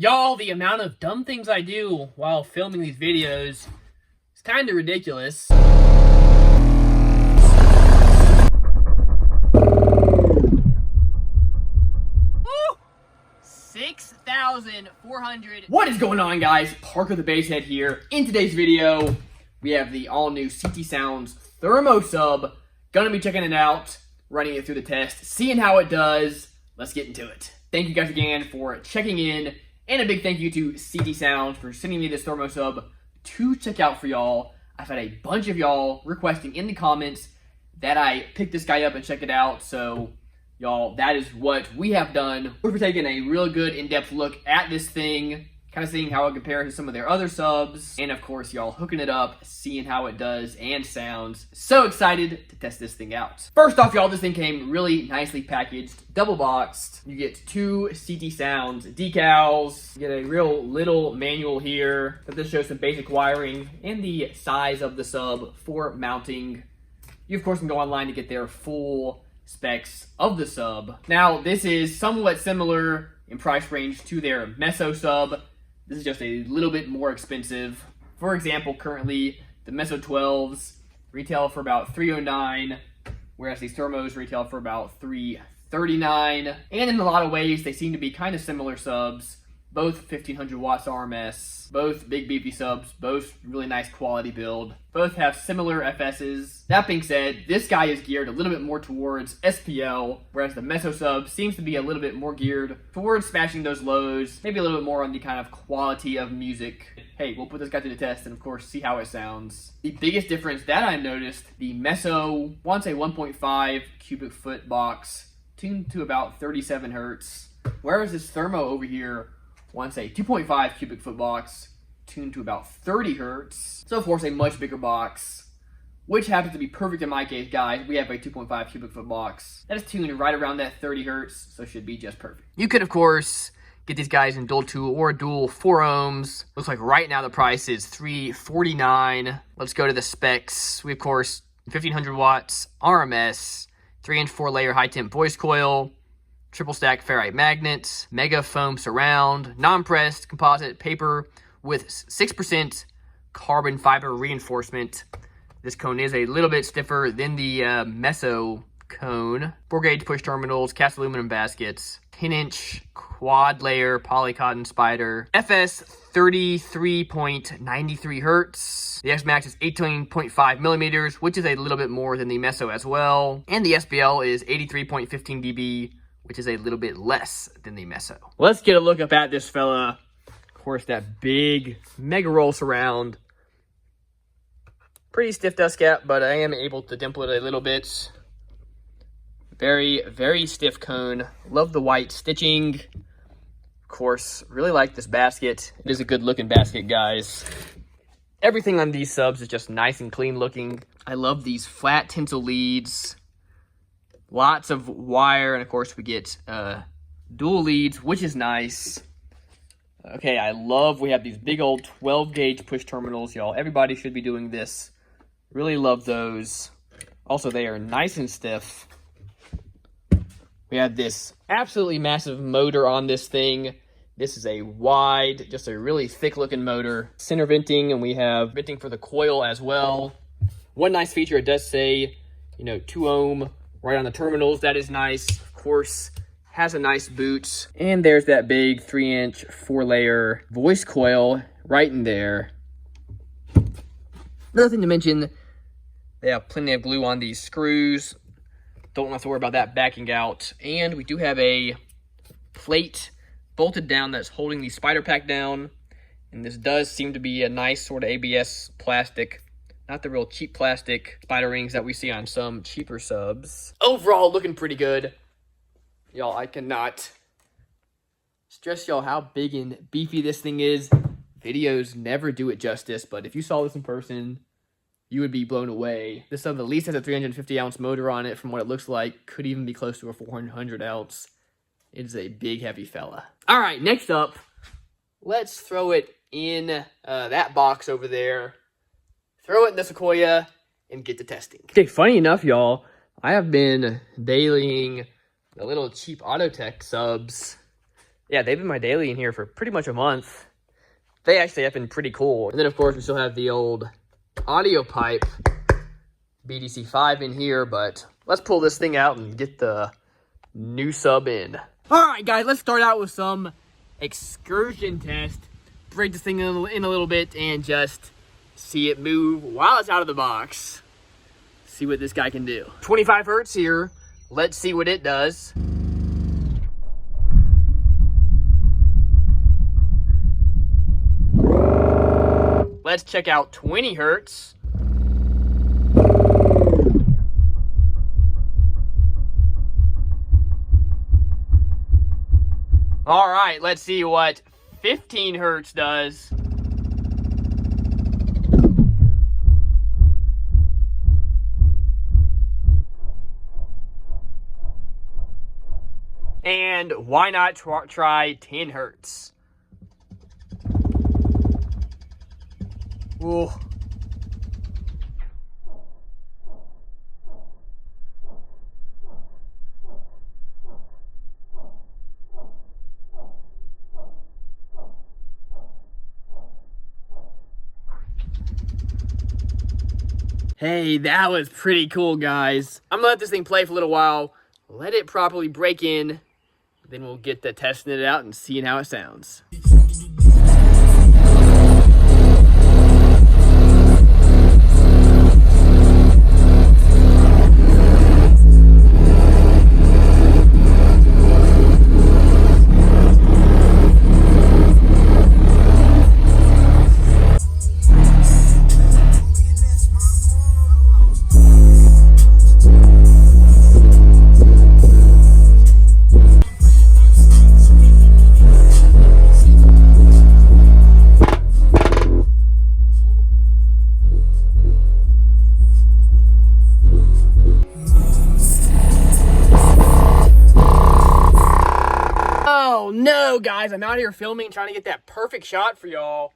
Y'all, the amount of dumb things I do while filming these videos is kind of ridiculous. 6,400. What is going on, guys? Parker the Basshead here. In today's video, we have the all-new CT Sounds THERMO sub. Gonna be checking it out, running it through the test, seeing how it does. Let's get into it. Thank you guys again for checking in. And a big thank you to CT Sounds for sending me this THERMO sub to check out for y'all. I've had a bunch of y'all requesting in the comments that I pick this guy up and check it out. So, y'all, that is what we have done. We're taking a real good in-depth look at this thing, kind of seeing how it compares to some of their other subs. And, of course, y'all, hooking it up, seeing how it does and sounds. So excited to test this thing out. First off, y'all, this thing came really nicely packaged, double boxed. You get two CT Sounds decals. You get a real little manual here that just shows some basic wiring and the size of the sub for mounting. You, of course, can go online to get their full specs of the sub. Now, this is somewhat similar in price range to their Meso sub. This is just a little bit more expensive. For example, currently, the Meso 12s retail for about $309, whereas these THERMOs retail for about $339. And in a lot of ways, they seem to be kind of similar subs. Both 1500 watts RMS, both big beefy subs, both really nice quality build. Both have similar FSs. That being said, this guy is geared a little bit more towards SPL, whereas the Meso sub seems to be a little bit more geared towards smashing those lows, maybe a little bit more on the kind of quality of music. Hey, we'll put this guy to the test and of course see how it sounds. The biggest difference that I noticed, the Meso wants a 1.5 cubic foot box tuned to about 37 hertz, whereas this THERMO over here wants a 2.5 cubic foot box tuned to about 30 hertz. So of course a much bigger box, which happens to be perfect in my case, guys. We have a 2.5 cubic foot box that is tuned right around that 30 hertz, so should be just perfect. You could of course get these guys in dual 2 or dual 4 ohms. Looks like right now the price is $349. Let's go to the specs. We of course 1500 watts RMS, 3-inch 4-layer high temp voice coil, triple stack ferrite magnets, mega foam surround, non-pressed composite paper with 6% carbon fiber reinforcement. This cone is a little bit stiffer than the Meso cone. 4-gauge push terminals, cast aluminum baskets, 10-inch quad layer poly cotton spider, FS 33.93 hertz. The X Max is 18.5 millimeters, which is a little bit more than the Meso as well. And the SPL is 83.15 dB, which is a little bit less than the Meso. Let's get a look up at this fella. Of course, that big mega roll surround. Pretty stiff dust cap, but I am able to dimple it a little bit. Very, very stiff cone. Love the white stitching. Of course, really like this basket. It is a good looking basket, guys. Everything on these subs is just nice and clean looking. I love these flat tinsel leads. Lots of wire, and of course we get dual leads, which is nice. Okay, I love we have these big old 12-gauge push terminals, y'all. Everybody should be doing this. Really love those. Also, they are nice and stiff. We have this absolutely massive motor on this thing. This is a wide, just a really thick-looking motor. Center venting, and we have venting for the coil as well. One nice feature, it does say, 2 ohm right on the terminals. That is nice. Of course, has a nice boot. And there's that big 3-inch 4-layer voice coil right in there. Another thing to mention, they have plenty of glue on these screws. Don't have to worry about that backing out. And we do have a plate bolted down that's holding the spider pack down. And this does seem to be a nice sort of ABS plastic. Not the real cheap plastic spider rings that we see on some cheaper subs. Overall, looking pretty good. Y'all, I cannot stress y'all how big and beefy this thing is. Videos never do it justice, but if you saw this in person, you would be blown away. This sub at least has a 350-ounce motor on it from what it looks like. Could even be close to a 400-ounce. It is a big, heavy fella. All right, next up, let's throw it in that box over there. Throw it in the Sequoia and get to testing. Okay, funny enough, y'all, I have been dailying the little cheap Autotech subs Yeah, they've been my daily in here for pretty much a month. They actually have been pretty cool. And then, of course, we still have the old audio pipe BDC5 in here, but let's pull this thing out and get the new sub in. All right, guys, let's start out with some excursion test. Break this thing in a little bit and just see it move while it's out of the box. See what this guy can do. 25 hertz here. Let's see what it does. Let's check out 20 hertz. All right, let's see what 15 hertz does. And why not try 10 hertz? Ooh. Hey, that was pretty cool, guys. I'm gonna let this thing play for a little while, let it properly break in, then we'll get to testing it out and seeing how it sounds. Oh no, guys, I'm out here filming, trying to get that perfect shot for y'all.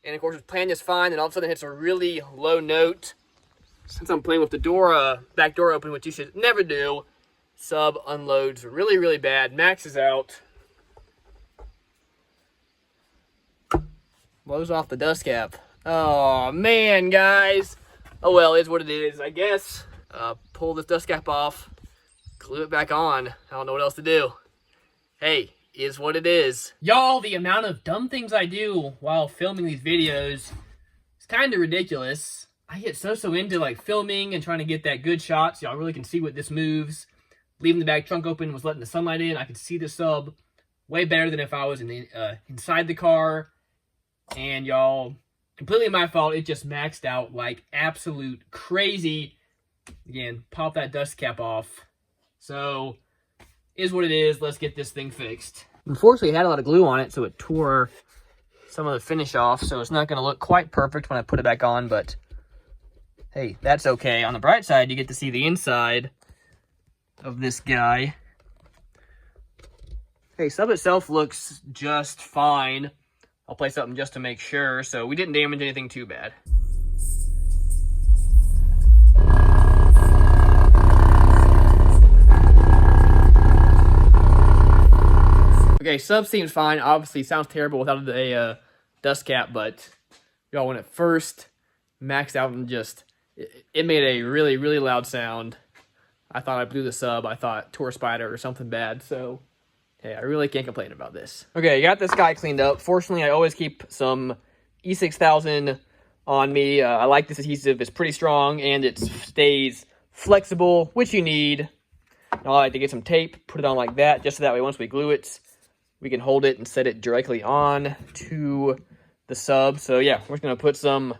And of course, it's playing just fine, and all of a sudden it hits a really low note. Since I'm playing with the door, back door open, which you should never do, sub unloads really, really bad, maxes out. Blows off the dust cap. Oh man, guys. Oh well, it's what it is, I guess. Pull this dust cap off, glue it back on. I don't know what else to do. Hey, is what it is. Y'all, the amount of dumb things I do while filming these videos is kind of ridiculous. I get so into like filming and trying to get that good shot so y'all really can see what this moves. Leaving the back trunk open was letting the sunlight in. I could see the sub way better than if I was inside the car. And y'all, completely my fault. It just maxed out like absolute crazy. Again, pop that dust cap off. So, is what it is. Let's get this thing fixed. Unfortunately, it had a lot of glue on it, so it tore some of the finish off. So it's not going to look quite perfect when I put it back on, but hey, that's okay. On the bright side, you get to see the inside of this guy. Okay, sub itself looks just fine. I'll play something just to make sure. So we didn't damage anything too bad. Okay, sub seems fine. Obviously, sounds terrible without a dust cap, but y'all, when it first maxed out and just, it made a really, really loud sound. I thought I blew the sub. I thought tore spider or something bad. So, hey, I really can't complain about this. Okay, got this guy cleaned up. Fortunately, I always keep some E6000 on me. I like this adhesive. It's pretty strong and it stays flexible, which you need. Now, I like to get some tape, put it on like that, just so that way once we glue it, we can hold it and set it directly on to the sub. So yeah, we're just gonna put some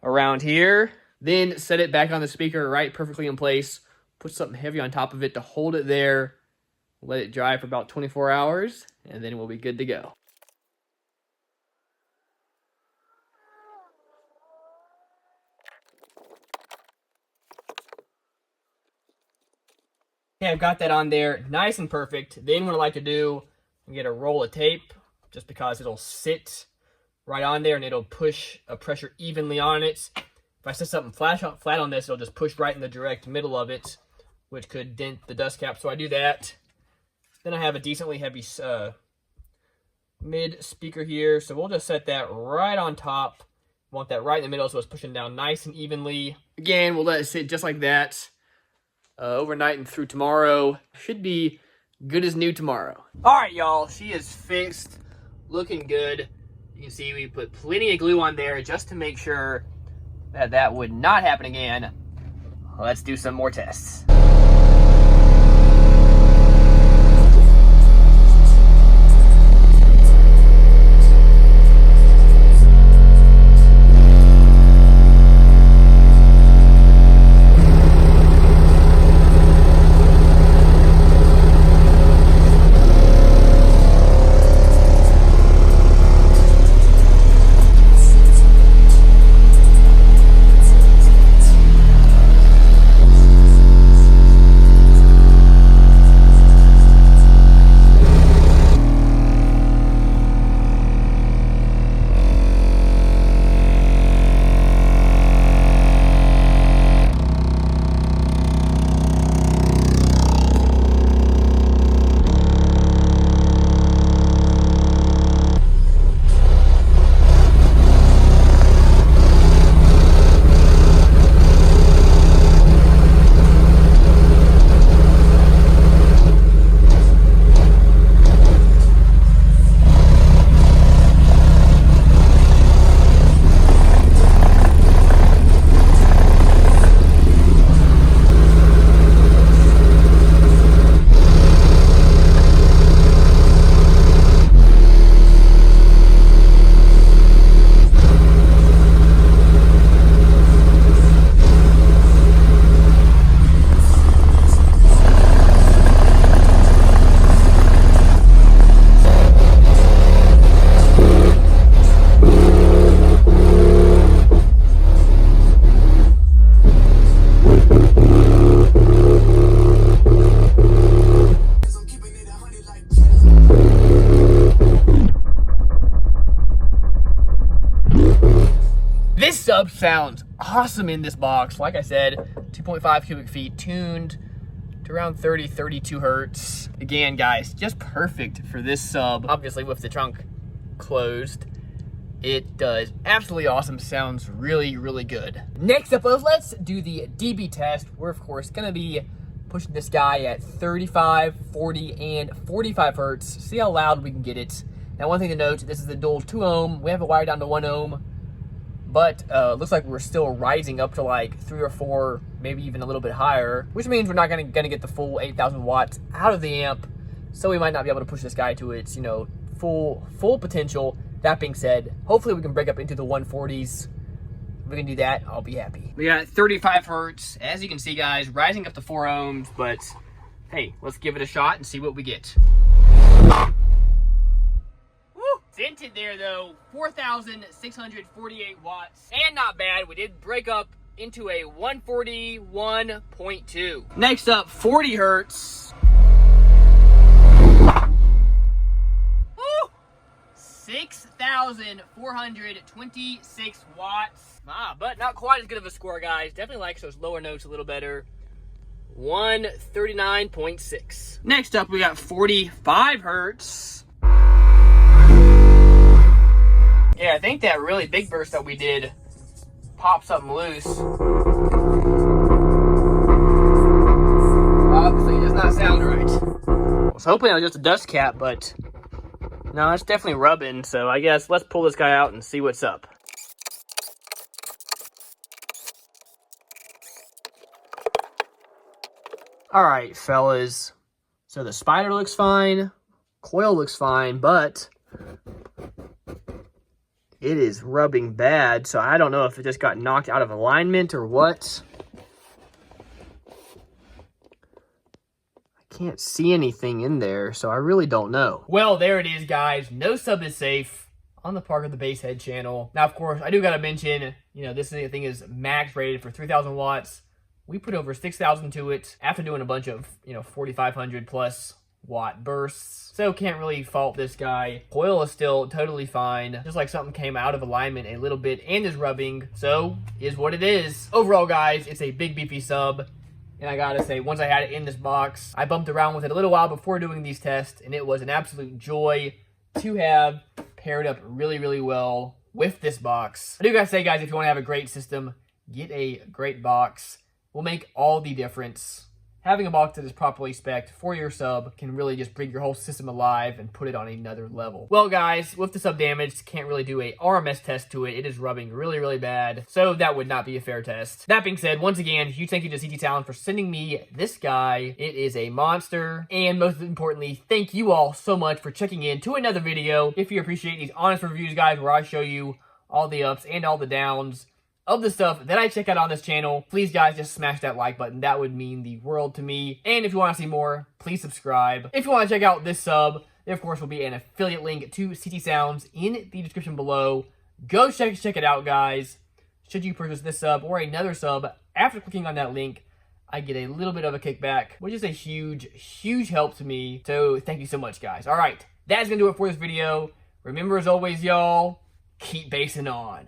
around here, then set it back on the speaker right perfectly in place, put something heavy on top of it to hold it there, let it dry for about 24 hours, and then we'll be good to go. Okay, I've got that on there nice and perfect. Then what I like to do, get a roll of tape, just because it'll sit right on there and it'll push a pressure evenly on it. If I set something flat on this, it'll just push right in the direct middle of it, which could dent the dust cap. So I do that. Then I have a decently heavy mid speaker here. So we'll just set that right on top. Want that right in the middle so it's pushing down nice and evenly. Again, we'll let it sit just like that overnight and through tomorrow. Should be good as new tomorrow. All right, y'all, she is fixed, looking good. You can see we put plenty of glue on there just to make sure that that would not happen again. Let's do some more tests. This sub sounds awesome in this box. Like I said, 2.5 cubic feet, tuned to around 30, 32 hertz. Again, guys, just perfect for this sub. Obviously, with the trunk closed, it does absolutely awesome. Sounds really, really good. Next up, let's do the dB test. We're, of course, going to be pushing this guy at 35, 40, and 45 hertz. See how loud we can get it. Now, one thing to note, this is the dual 2 ohm. We have it wired down to 1 ohm. But looks like we're still rising up to like 3 or 4, maybe even a little bit higher, which means we're not gonna get the full 8,000 watts out of the amp. So we might not be able to push this guy to its, full potential. That being said, hopefully we can break up into the 140s. If we can do that, I'll be happy. We got 35 hertz, as you can see, guys, rising up to 4 ohms. But hey, let's give it a shot and see what we get. Dented there though, 4,648 watts, and not bad. We did break up into a 141.2. Next up, 40 hertz. Woo! 6,426 watts. But not quite as good of a score, guys. Definitely likes those lower notes a little better. 139.6. Next up, we got 45 hertz. Yeah, I think that really big burst that we did popped something loose. Obviously, it does not sound right. I was hoping it was just a dust cap, but no, it's definitely rubbing. So I guess let's pull this guy out and see what's up. All right, fellas. So the spider looks fine. Coil looks fine, but it is rubbing bad, so I don't know if it just got knocked out of alignment or what. I can't see anything in there, so I really don't know. Well, there it is, guys. No sub is safe on the Parker the Basshead channel. Now, of course, I do got to mention, this thing is max rated for 3,000 watts. We put over 6,000 to it after doing a bunch of, 4,500 plus watt bursts. So can't really fault this guy. Coil is still totally fine. Just like something came out of alignment a little bit and is rubbing. So is what it is. Overall, guys, it's a big beefy sub. And I gotta say, once I had it in this box, I bumped around with it a little while before doing these tests, and it was an absolute joy to have paired up really, really well with this box. I do gotta say, guys, if you want to have a great system, get a great box. Will make all the difference. Having a box that is properly spec'd for your sub can really just bring your whole system alive and put it on another level. Well, guys, with the sub damage, can't really do a RMS test to it. It is rubbing really, really bad, so that would not be a fair test. That being said, once again, huge thank you to CT Sound for sending me this guy. It is a monster, and most importantly, thank you all so much for checking in to another video. If you appreciate these honest reviews, guys, where I show you all the ups and all the downs of the stuff that I check out on this channel, please, guys, just smash that like button. That would mean the world to me. And if you want to see more, please subscribe. If you want to check out this sub, there, of course, will be an affiliate link to CT Sounds in the description below. Go check it out, guys. Should you purchase this sub or another sub, after clicking on that link, I get a little bit of a kickback, which is a huge, huge help to me. So thank you so much, guys. All right, that's going to do it for this video. Remember, as always, y'all, keep basing on.